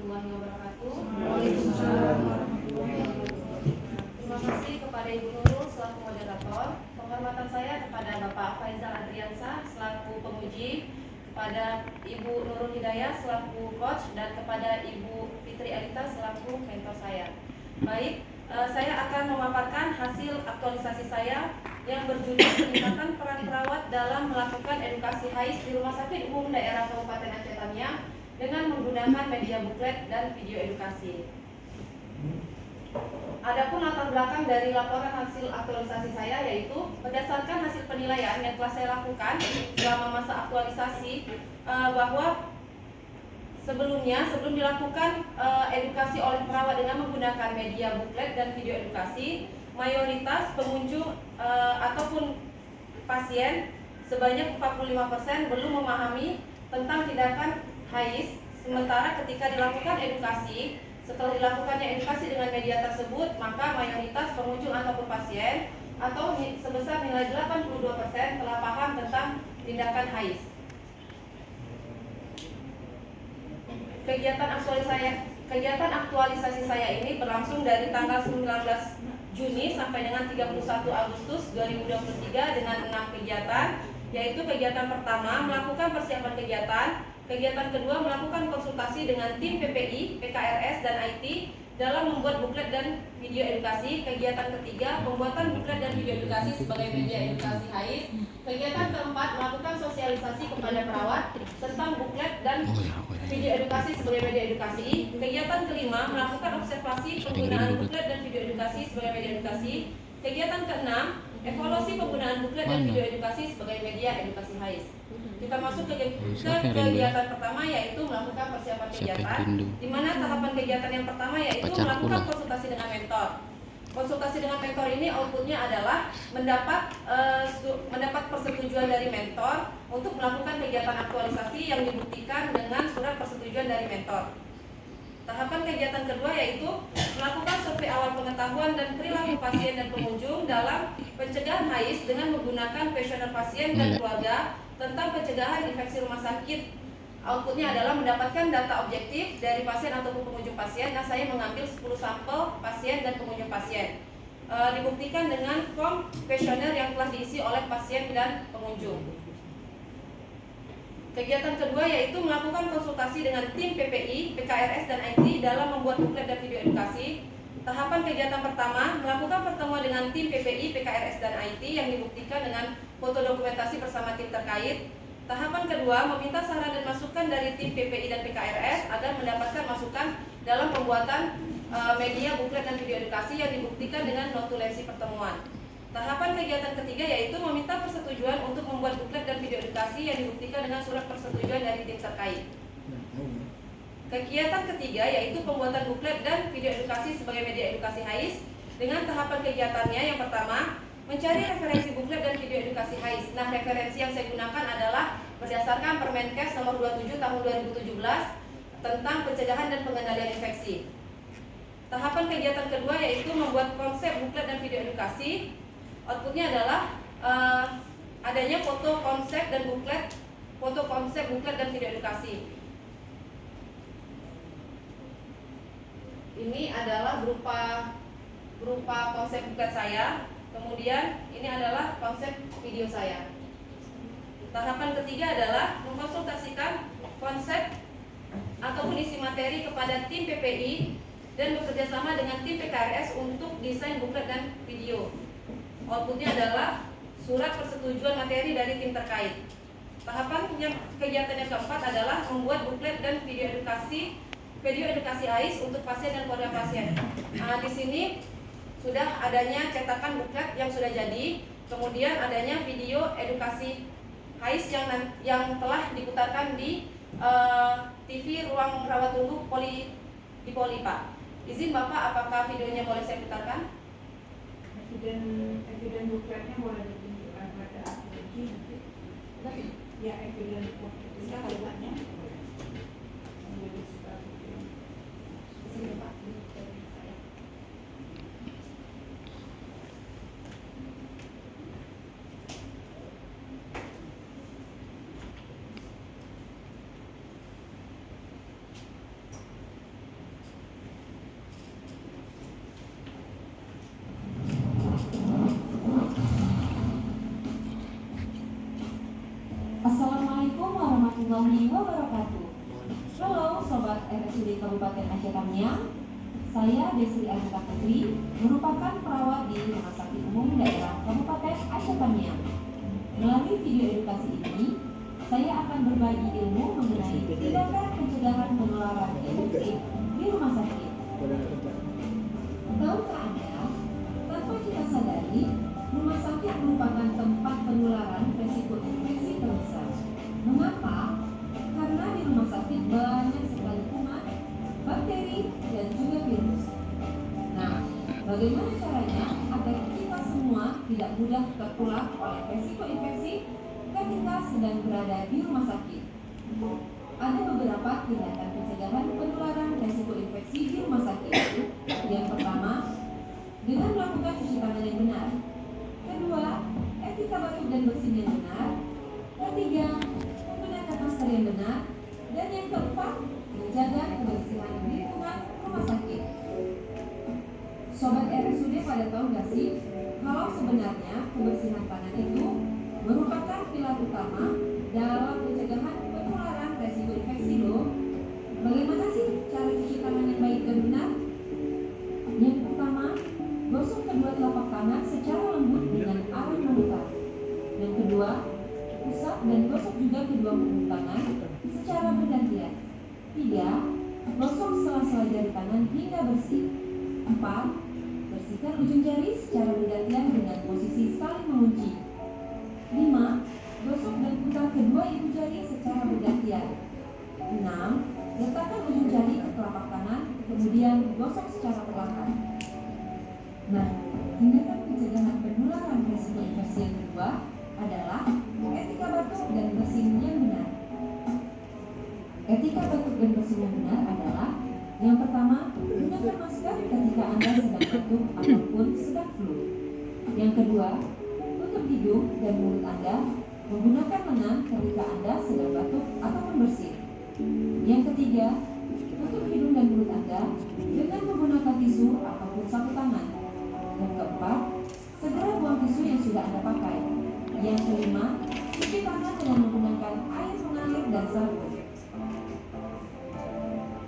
warahmatullahi wabarakatuh. Waalaikumsalam warahmatullahi wabarakatuh. Terima kasih kepada Ibu Nurul selaku moderator. Penghormatan saya kepada Bapak Faizal Adriansyah selaku penguji, kepada Ibu Nurul Hidayah selaku coach, dan kepada Ibu Fitri Alita selaku mentor saya. Baik, saya akan memaparkan hasil aktualisasi saya yang berjudul peningkatan peran perawat dalam melakukan edukasi HAIS di Rumah Sakit Umum Daerah Kabupaten Aceh Tamiang dengan menggunakan media buklet dan video edukasi. Adapun latar belakang dari laporan hasil aktualisasi saya yaitu berdasarkan hasil penilaian yang telah saya lakukan selama masa aktualisasi, bahwa sebelum dilakukan edukasi oleh perawat dengan menggunakan media buklet dan video edukasi, mayoritas pengunjung ataupun pasien sebanyak 45% belum memahami tentang tindakan HAIS. Sementara ketika dilakukan edukasi, setelah dilakukannya edukasi dengan media tersebut, maka mayoritas pengunjung ataupun pasien atau sebesar nilai 82% telah paham tentang tindakan HAIS. Kegiatan aktualisasi saya ini berlangsung dari tanggal 19 Juni sampai dengan 31 Agustus 2023 dengan 6 kegiatan, yaitu kegiatan pertama melakukan persiapan kegiatan kedua melakukan konsultasi dengan tim PPI, PKRS, dan IT dalam membuat buklet dan video edukasi. Kegiatan ketiga pembuatan buklet dan video edukasi sebagai media edukasi HAIS. Kegiatan keempat melakukan sosialisasi kepada perawat tentang buklet dan video edukasi sebagai media edukasi. Kegiatan kelima melakukan observasi penggunaan buklet dan video edukasi sebagai media edukasi. Kegiatan keenam evaluasi penggunaan buklet dan video edukasi sebagai media edukasi HAIS. Kita masuk ke kegiatan pertama, yaitu melakukan persiapan kegiatan, di mana tahapan kegiatan yang pertama yaitu melakukan konsultasi dengan mentor. Konsultasi dengan mentor ini outputnya adalah mendapat persetujuan dari mentor untuk melakukan kegiatan aktualisasi yang dibuktikan dengan surat persetujuan dari mentor. Tahapan kegiatan kedua yaitu melakukan survei awal pengetahuan dan perilaku pasien dan pengunjung dalam pencegahan HAIS dengan menggunakan kuesioner pasien dan keluarga tentang pencegahan infeksi rumah sakit. Outputnya adalah mendapatkan data objektif dari pasien ataupun pengunjung pasien. Nah, saya mengambil 10 sampel pasien dan pengunjung pasien. Dibuktikan dengan form kuesioner yang telah diisi oleh pasien dan pengunjung. Kegiatan kedua yaitu melakukan konsultasi dengan tim PPI, PKRS, dan IT dalam membuat buklet dan video edukasi. Tahapan kegiatan pertama melakukan pertemuan dengan tim PPI, PKRS, dan IT yang dibuktikan dengan foto dokumentasi bersama tim terkait. Tahapan kedua meminta saran dan masukan dari tim PPI dan PKRS agar mendapatkan masukan dalam pembuatan media buklet dan video edukasi yang dibuktikan dengan notulensi pertemuan. Tahapan kegiatan ketiga yaitu meminta persetujuan untuk membuat buklet dan video edukasi yang dibuktikan dengan surat persetujuan dari tim terkait. Kegiatan ketiga yaitu pembuatan buklet dan video edukasi sebagai media edukasi HAIS. Dengan tahapan kegiatannya yang pertama, mencari referensi buklet dan video edukasi HAIS. Nah, referensi yang saya gunakan adalah berdasarkan Permenkes nomor 27 tahun 2017 tentang pencegahan dan pengendalian infeksi. Tahapan kegiatan kedua yaitu membuat konsep buklet dan video edukasi. Outputnya adalah adanya foto konsep buklet dan video edukasi. Ini adalah berupa konsep buklet saya. Kemudian ini adalah konsep video saya. Tahapan ketiga adalah mengkonsultasikan konsep ataupun isi materi kepada tim PPI dan bekerjasama dengan tim PKRS untuk desain buklet dan video. Outputnya adalah surat persetujuan materi dari tim terkait. Kegiatan yang keempat adalah membuat buklet dan video edukasi HAIS untuk pasien dan keluarga pasien. Nah, di sini sudah adanya cetakan buklet yang sudah jadi, kemudian adanya video edukasi HAIS yang telah diputarkan di TV ruang rawat tunggu di Polipa. Izin Bapak, apakah videonya boleh saya putarkan? Eviden bukletnya boleh ditunjukkan pada Uji nanti. Ya, eviden bukletnya kalimatnya. warahmatullahi wabarakatuh. Halo Sobat RSUD Kabupaten Aceh Tamiang. Saya Desri Anita Putri, merupakan perawat di Rumah Sakit Umum Daerah Kabupaten Aceh Tamiang. Melalui video edukasi ini, saya akan berbagi ilmu mengenai tindakan pencegahan penularan infeksi di rumah sakit. Tahukah Anda, tanpa kita sadari, rumah sakit merupakan tempat penularan resiko infeksi terbesar. Mengapa? Karena di rumah sakit banyak sekali kuman, bakteri, dan juga virus. Nah, bagaimana caranya agar kita semua tidak mudah tertular oleh resiko infeksi ketika sedang berada di rumah sakit? Ada beberapa tindakan pencegahan penularan resiko infeksi di rumah sakit. Yang pertama, dengan melakukan cuci tangan yang benar. Kedua, etika batuk dan bersin yang benar. Ketiga, menggunakan masker yang benar. Dan yang keempat, menjaga kebersihan lingkungan rumah sakit. Sobat RSUD pada tahu gak sih, kalau sebenarnya kebersihan tangan itu merupakan pilar utama dalam pencegahan penularan resiko infeksi loh. Bagaimana sih cara cuci tangan yang baik dan benar? Yang pertama, gosok kedua telapak tangan secara lembut dengan arang memutar. Yang kedua, usap dan gosok juga kedua punggung tangan secara bergantian. 3. Gosok sela-sela jari tangan hingga bersih. 4. Bersihkan ujung jari secara bergantian dengan posisi saling mengunci. 5. Gosok dan putar kedua ibu jari secara bergantian. 6. Letakkan ujung jari ke telapak tangan, kemudian gosok secara perlahan. Nah, tindakan pencegahan penularan resiko infeksi yang kedua adalah etika batuk dan bersin yang benar. Etika batuk dan bersin yang benar adalah yang pertama, gunakan masker ketika Anda sedang batuk ataupun sedang flu. Yang kedua, tutup hidung dan mulut Anda menggunakan lengan ketika Anda sedang batuk ataupun bersin. Yang ketiga, tutup hidung dan mulut Anda dengan menggunakan tisu ataupun sapu tangan. Yang keempat, segera buang tisu yang sudah Anda pakai. Yang kelima, cuci tangan dengan menggunakan air mengalir dan sabun.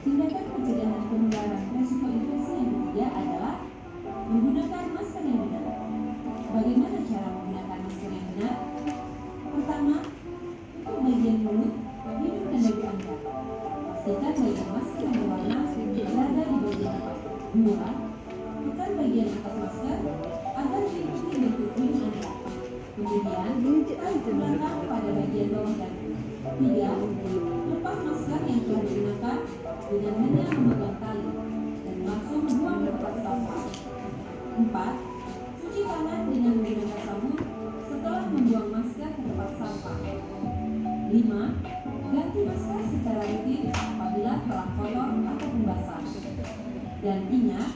Tindakan pencegahan penularan resiko infeksi yang ketiga adalah menggunakan masker yang benar. Bagaimana cara menggunakan masker yang benar? Pertama, tutup bagian mulut, hidung dan dagu Anda. Pastikan bagian masker yang berwarna berada di bagian depan. 2. Tekan bagian atas masker agar mengikuti bentuk hidung Anda. Kemudian, tarik ke belakang pada bagian bawah dagu. 3. Lepas masker yang telah digunakan dengan hanya memegang tali dan langsung buang ke tempat sampah. 4. Cuci tangan dengan menggunakan sabun setelah membuang masker ke tempat sampah. 5. Ganti masker secara rutin apabila telah kotor atau basah. Dan ingat,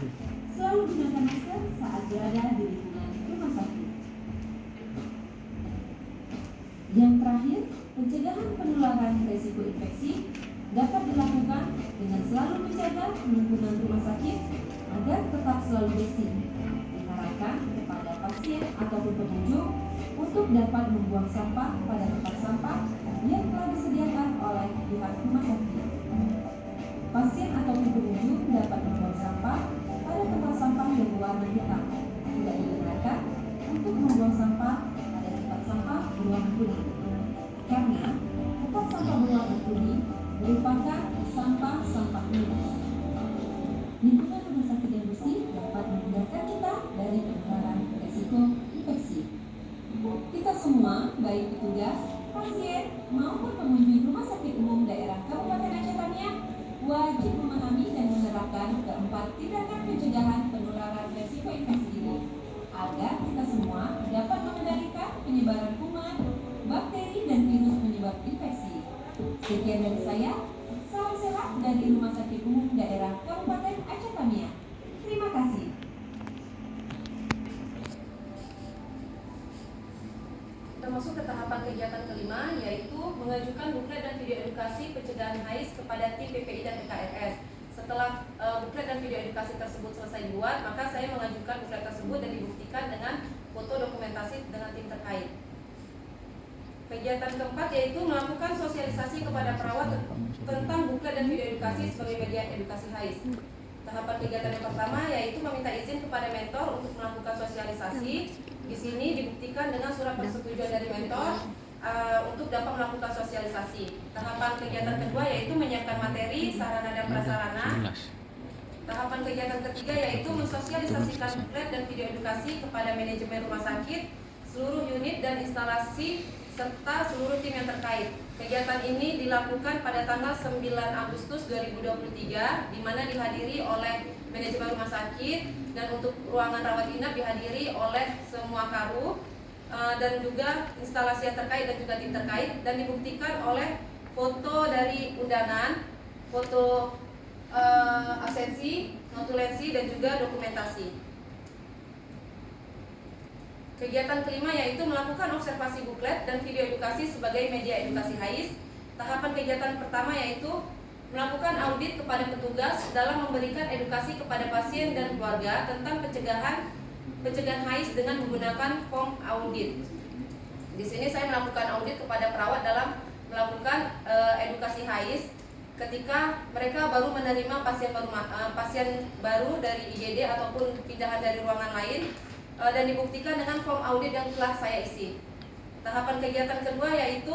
selalu gunakan masker saat berada di lingkungan rumah sakit. Yang terakhir, pencegahan penularan resiko infeksi dapat dilakukan dengan selalu menjaga lingkungan rumah sakit agar tetap selalu bersih. Diharapkan kepada pasien ataupun pengunjung untuk dapat membuang sampah pada tempat sampah yang telah disediakan oleh pihak rumah sakit. Pasien ataupun pengunjung dapat membuang sampah pada tempat sampah yang berwarna hitam. Tidak dibenarkan untuk membuang sampah pada tempat sampah berwarna kuning. Karena tempat sampah berwarna kuning merupakan sampah-sampah minus. Lingkungan rumah sakit yang bersih dapat menghindarkan kita dari penularan resiko infeksi. Kita semua, baik petugas, pasien, maupun pengunjung rumah sakit umum daerah Kabupaten Aceh Tamiang, wajib memahami dan menerapkan keempat tindakan pencegahan penularan resiko infeksi ini, agar kita semua dapat mengendalikan penyebaran kuman, bakteri, dan virus penyebab infeksi. Sekian dari saya, salam sehat dari Rumah Sakit Umum Daerah Kabupaten Aceh Tamiang. Terima kasih. Kita masuk ke tahapan kegiatan kelima, yaitu mengajukan buklet dan video edukasi pencegahan HAIS kepada tim PPI dan PKRS. Setelah buklet dan video edukasi tersebut selesai dibuat, maka saya mengajukan buklet tersebut dan dibuktikan dengan foto dokumentasi dengan tim terkait. Kegiatan keempat yaitu melakukan sosialisasi kepada perawat tentang buklet dan video edukasi sebagai media edukasi HAIS. Tahapan kegiatan yang pertama yaitu meminta izin kepada mentor untuk melakukan sosialisasi. Di sini dibuktikan dengan surat persetujuan dari mentor untuk dapat melakukan sosialisasi. Tahapan kegiatan kedua yaitu menyiapkan materi, sarana dan prasarana. Tahapan kegiatan ketiga yaitu mensosialisasikan buklet dan video edukasi kepada manajemen rumah sakit, seluruh unit dan instalasi serta seluruh tim yang terkait. Kegiatan ini dilakukan pada tanggal 9 Agustus 2023 di mana dihadiri oleh manajemen rumah sakit dan untuk ruangan rawat inap dihadiri oleh semua karu dan juga instalasi yang terkait dan juga tim terkait, dan dibuktikan oleh foto dari undangan, foto absensi, notulensi dan juga dokumentasi. Kegiatan kelima yaitu melakukan observasi buklet dan video edukasi sebagai media edukasi HAIS. Tahapan kegiatan pertama yaitu melakukan audit kepada petugas dalam memberikan edukasi kepada pasien dan keluarga tentang pencegahan HAIS dengan menggunakan form audit. Di sini saya melakukan audit kepada perawat dalam melakukan edukasi HAIS ketika mereka baru menerima pasien baru dari IGD ataupun pindahan dari ruangan lain, dan dibuktikan dengan form audit yang telah saya isi. Tahapan kegiatan kedua yaitu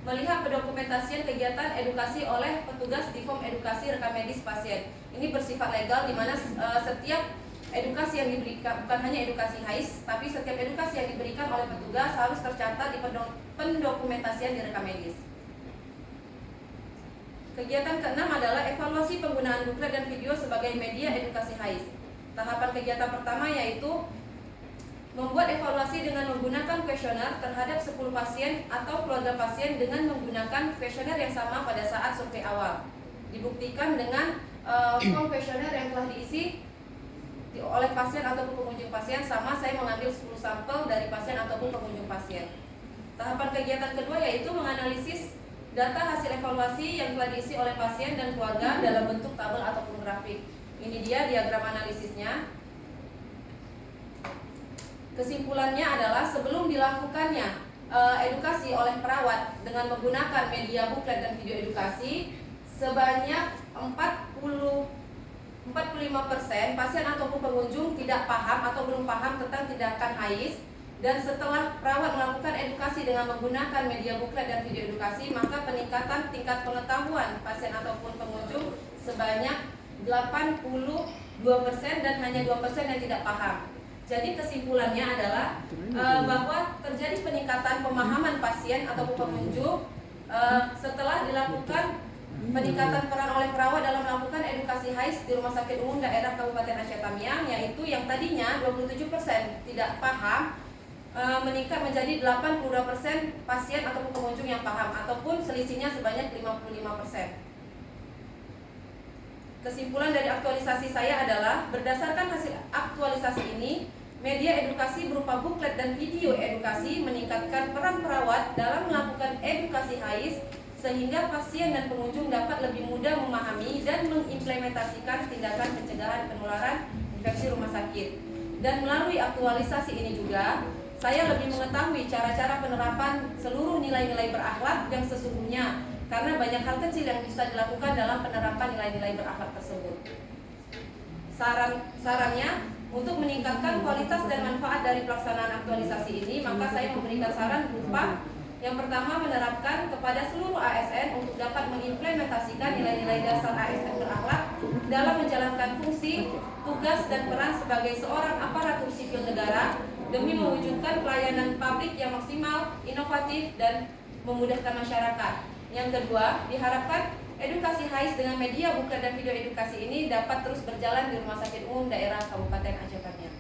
melihat pendokumentasian kegiatan edukasi oleh petugas di form edukasi rekam medis pasien. Ini bersifat legal di mana setiap edukasi yang diberikan, bukan hanya edukasi HAIS, tapi setiap edukasi yang diberikan oleh petugas harus tercatat di pendokumentasian di rekam medis. Kegiatan keenam adalah evaluasi penggunaan buklet dan video sebagai media edukasi HAIS. Tahapan kegiatan pertama yaitu membuat evaluasi dengan menggunakan kuesioner terhadap 10 pasien atau keluarga pasien dengan menggunakan kuesioner yang sama pada saat survei awal. Dibuktikan dengan form kuesioner yang telah diisi oleh pasien ataupun pengunjung pasien sama, saya mengambil 10 sampel dari pasien ataupun pengunjung pasien. Tahapan kegiatan kedua yaitu menganalisis data hasil evaluasi yang telah diisi oleh pasien dan keluarga dalam bentuk tabel ataupun grafik. Ini dia diagram analisisnya. Kesimpulannya adalah sebelum dilakukannya edukasi oleh perawat dengan menggunakan media buklet dan video edukasi, sebanyak 45% pasien ataupun pengunjung tidak paham atau belum paham tentang tindakan HAIS, dan setelah perawat melakukan edukasi dengan menggunakan media buklet dan video edukasi, maka peningkatan tingkat pengetahuan pasien ataupun pengunjung sebanyak 82% dan hanya 2% yang tidak paham. Jadi kesimpulannya adalah bahwa terjadi peningkatan pemahaman pasien ataupun pengunjung setelah dilakukan peningkatan peran oleh perawat dalam melakukan edukasi HAIS di Rumah Sakit Umum Daerah Kabupaten Aceh Tamiang, yaitu yang tadinya 27% tidak paham meningkat menjadi 82% pasien ataupun pengunjung yang paham, ataupun selisihnya sebanyak 55%. Kesimpulan dari aktualisasi saya adalah berdasarkan hasil aktualisasi ini, media edukasi berupa buklet dan video edukasi meningkatkan peran perawat dalam melakukan edukasi HAIS sehingga pasien dan pengunjung dapat lebih mudah memahami dan mengimplementasikan tindakan pencegahan penularan infeksi rumah sakit. Dan melalui aktualisasi ini juga, saya lebih mengetahui cara-cara penerapan seluruh nilai-nilai berakhlak yang sesungguhnya, karena banyak hal kecil yang bisa dilakukan dalam penerapan nilai-nilai berakhlak tersebut. Sarannya, untuk meningkatkan kualitas dan manfaat dari pelaksanaan aktualisasi ini, maka saya memberikan saran berupa yang pertama, menerapkan kepada seluruh ASN untuk dapat mengimplementasikan nilai-nilai dasar ASN berakhlak dalam menjalankan fungsi, tugas, dan peran sebagai seorang aparatur sipil negara demi mewujudkan pelayanan publik yang maksimal, inovatif, dan memudahkan masyarakat. Yang kedua, diharapkan edukasi HAIS dengan media buklet dan video edukasi ini dapat terus berjalan di Rumah Sakit Umum Daerah Kabupaten Aceh Tamiang.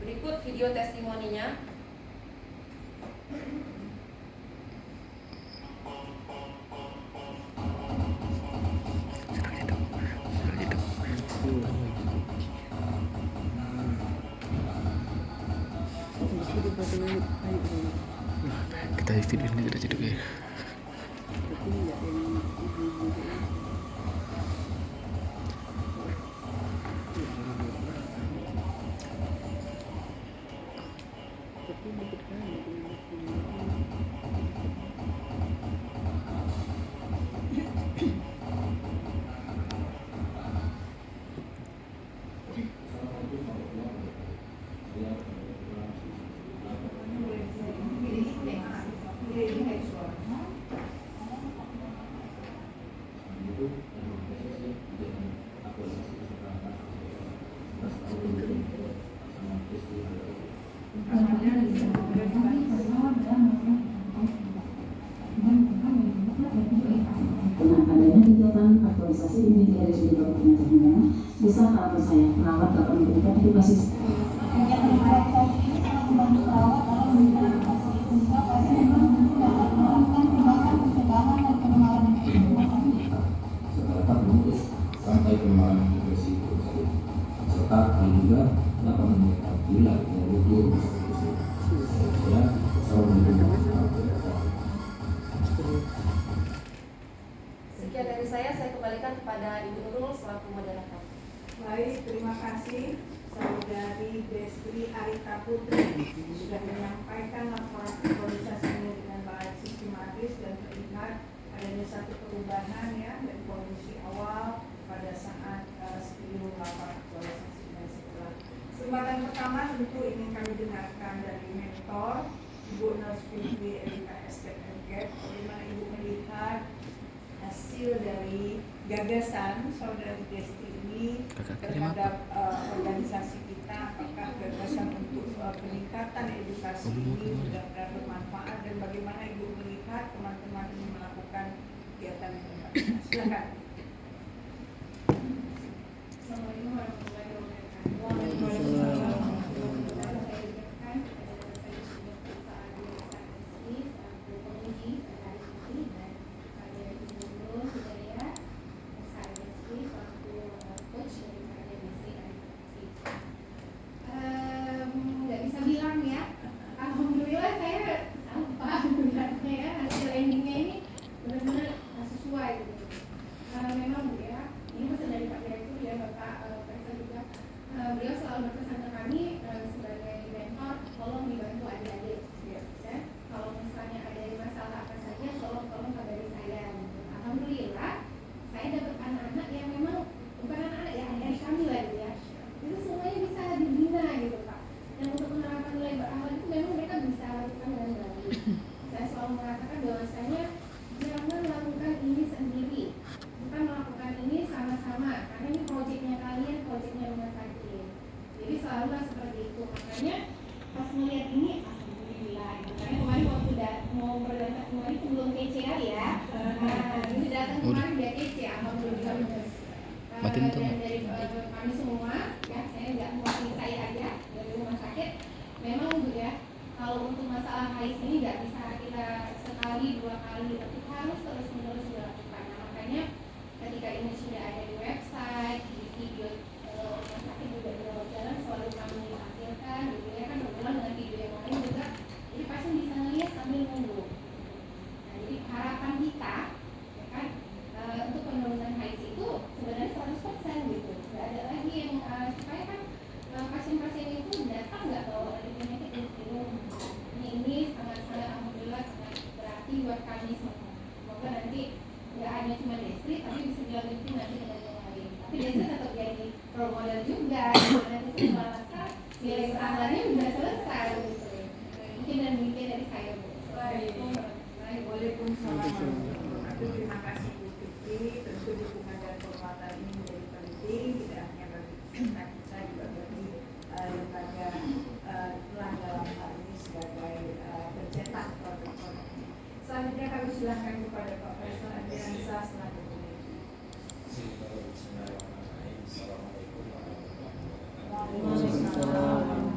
Berikut video testimoninya. Kita video ini tidak jadi kayak di RSUD Kabupaten Tahuna. Bisa atau saya perawat dapat memberikan edukasi. Kegiatan relaksasi ini sangat membantu perawat dalam memberikan edukasi sehingga pasien dapat melakukan tindakan pencegahan dan penularan infeksi rumah sakit. Serta dapat memutus sampai penularan infeksi rumah sakit. Serta hal juga dapat meningkatkan gila dan mutu rumah sakit tersebut. Ya, assalamualaikum warahmatullahi wabarakatuh. Sekian dari saya kembalikan kepada Ibu Nurul selaku moderator. Baik, terima kasih Saudari Destri Arita Putri sudah menyampaikan laporan aktualisasinya dengan baik, sistematis dan terlihat adanya satu perubahan ya dari kondisi awal pada saat sebelum laporan aktualisasi dan setelah. Kesempatan pertama tentu ingin kami dengarkan dari mentor Ibu Nurse Fitri Erika STMK, bagaimana Ibu melihat hasil dari gagasan Saudari Destri ini terhadap organisasi kita, apakah gagasan untuk peningkatan edukasi ini benar-benar bermanfaat dan bagaimana Ibu melihat teman-teman ini melakukan kegiatan di tempat kita. Silakan. Assalamualaikum warahmatullahi wabarakatuh. Nggak bisa bilang ya, alhamdulillah saya sampah beratnya ya, hasil endingnya ini benar-benar sesuai gitu. Memang Bu ya, ini pesan dari Pak Direktur ya, Bapak Presiden juga, beliau selalu berpesan ke kami sebagai mentor, tolong dibantu adik-adik ya. Kalau misalnya ada masalah apa saja, tolong kabari saya gitu. Alhamdulillah saya dapat anak-anak yang memang bukan anak-anak ya, adik kami lah gitu ya, itu semuanya bisa dibina gitu Pak. Yang untuk menerapkan nilai berakhlak itu memang mereka bisa lakukan dengan baik. Saya selalu mengatakan bahwasanya jangan lakukan ini sendiri, bukan melakukan ini sama-sama, karena ini proyeknya kalian, proyeknya rumah sakit. Jadi selalulah seperti itu. Makanya pas melihat ini, alhamdulillah gitu. Karena kemarin waktu mau berangkat kemarin belum kece kali ya. Ini datang kemarin dia kece, alhamdulillah. Matiin tuh. Dan dari kami semua, ya saya nggak mewakili saya aja dari rumah sakit. Memang Bu ya, kalau untuk masalah HIS ini nggak bisa kita sekali dua kali, tapi harus terus menerus dilakukan. Nah, makanya ketika ini sudah ada di website, di video rumah sakit juga di rawat jalan selalu kami tampilkan, gitu ya kan berulang dengan video yang lain juga, jadi pasien bisa ngeliat sambil nunggu. Nah, jadi harapan kita, ya kan, untuk penurunan HIS itu sebenarnya 100% gitu. Nggak ada lagi yang supaya kan pasien-pasien itu datang nggak bawa dari penyakit ini sangat-sangat alhamdulillah sangat berarti buat kami semua. Semoga nanti nggak hanya cuma Destri tapi bisa dilanjutin nanti dengan yang lain. Tapi Destri tetap jadi role model juga. Nanti semua rasa nilai berakhlaknya udah selesai gitu. Mungkin dan mungkin dari saya Bu. Waalaikumsalam. Terima kasih Bu Fitri. Tentu dukungan dan penguatan ini menjadi penting tidak hanya bagi peserta kita juga bagi lembaga telah dalam hal ini sebagai pencetak protokol. Selanjutnya kami silakan kepada Pak Profesor Adriansa selaku pemimpin. Assalamualaikum warahmatullahi Waalaikumsalam.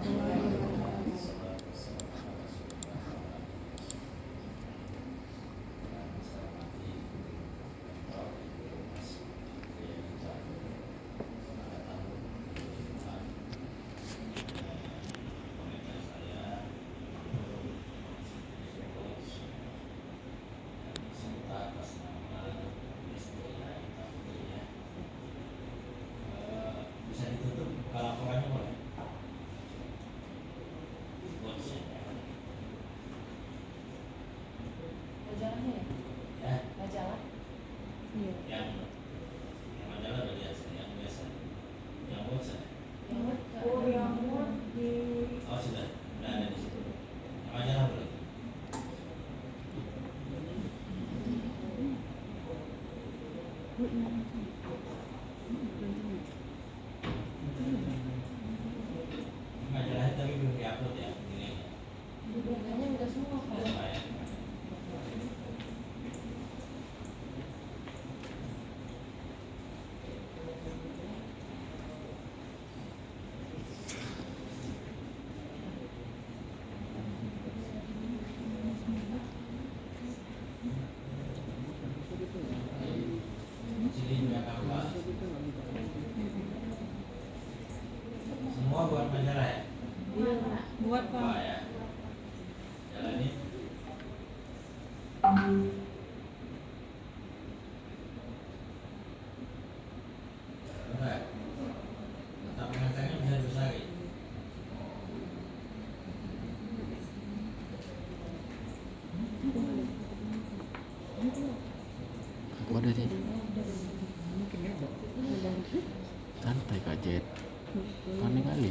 kali.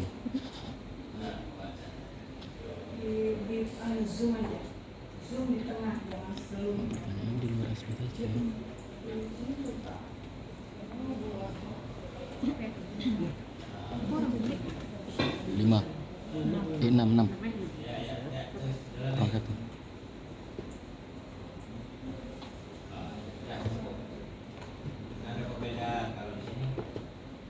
di zoom aja, zoom di tengah, jangan selalu Makanya di luar SPTC. 5 6 kurang 1. Ada perbedaan kalau di sini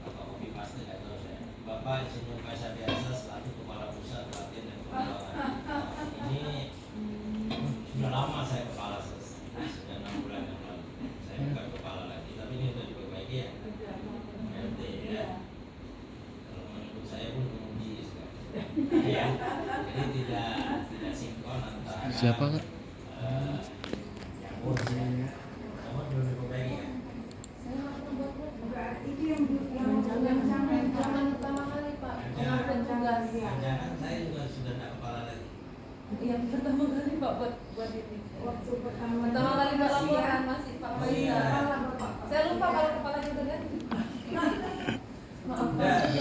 Bapak kopi pasti nggak tahu saya. Bapak Insinyur Faisal Biasa selaku Kepala Pusat Pelatihan dan Pengembangan. Ini sudah lama saya kepala, sudah 6 bulan yang lalu. Saya bukan kepala lagi, tapi ini sudah diperbaiki ya. RT ya. Kalau menurut saya pun menguji sekarang. Ya. Jadi tidak sinkron antara Siapa Kak? yang nomor belum diperbaiki kan? enggak, itu yang Zaman pertama kali Pak, pengambilan tugas. Jangan saya juga sudah tidak kepala lagi. Yang pertama kali Pak buat ini. waktu pertama Kali buat laporan masih Pak Iya. Faisal. Saya lupa kalau kepalanya udah ganti. Maaf Enggak, Pak.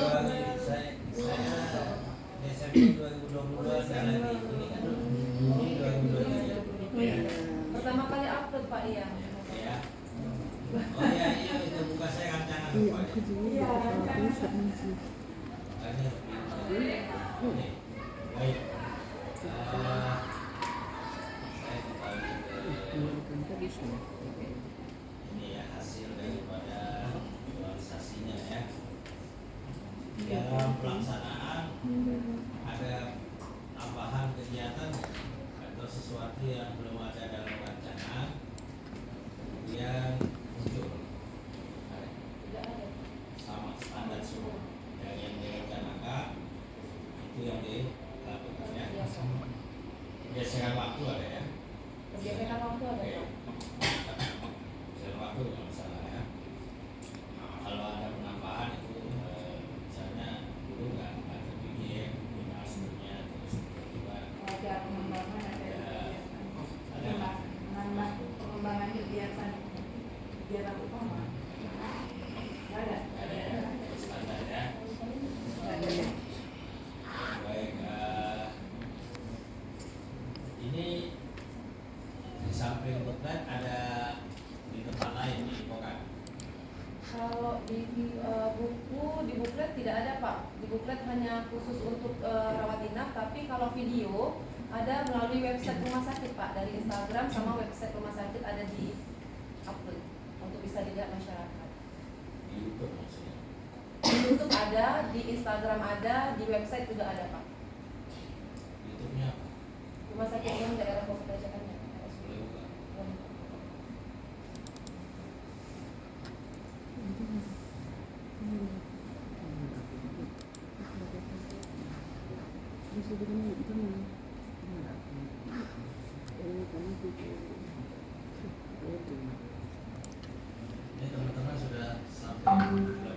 saya Desember 2022 saya lagi. Ini kan Juni 2023. Pertama kali upload Pak iya. Ya. Oh iya, itu buka saya rancangan Pak. iya kan Makanya oke. Baik. Saya kembali ke ini ya hasil daripada visualisasinya ya. Dalam pelaksanaan ada tambahan kegiatan atau sesuatu yang belum ada dalam rancangan kemudian muncul Tidak ada. sama standar semua dari yang direncanakan itu yang dilakukan ya. Iya Pak. Geseran waktu ada ya. Pergeseran waktu ada Pak. Geseran waktu nggak masalah ya. Nah, kalau ada penambahan itu misalnya dulu nggak terpikir infrastrukturnya terus tiba-tiba ada pengembangan, ada menambah pengembangan kegiatan utama ada standar ya. Baik, ini di samping booklet ada di tempat lain di Pokan. Kalau di buklet tidak ada Pak. Di buklet hanya khusus untuk rawat inap, tapi kalau video ada melalui website rumah sakit Pak, dari Instagram sama website rumah sakit ada di upload untuk bisa dilihat masyarakat. Di YouTube maksudnya. Di YouTube ada, di Instagram ada, di website juga ada Pak. YouTube-nya apa? Rumah sakit umum daerah Kabupaten Jakarta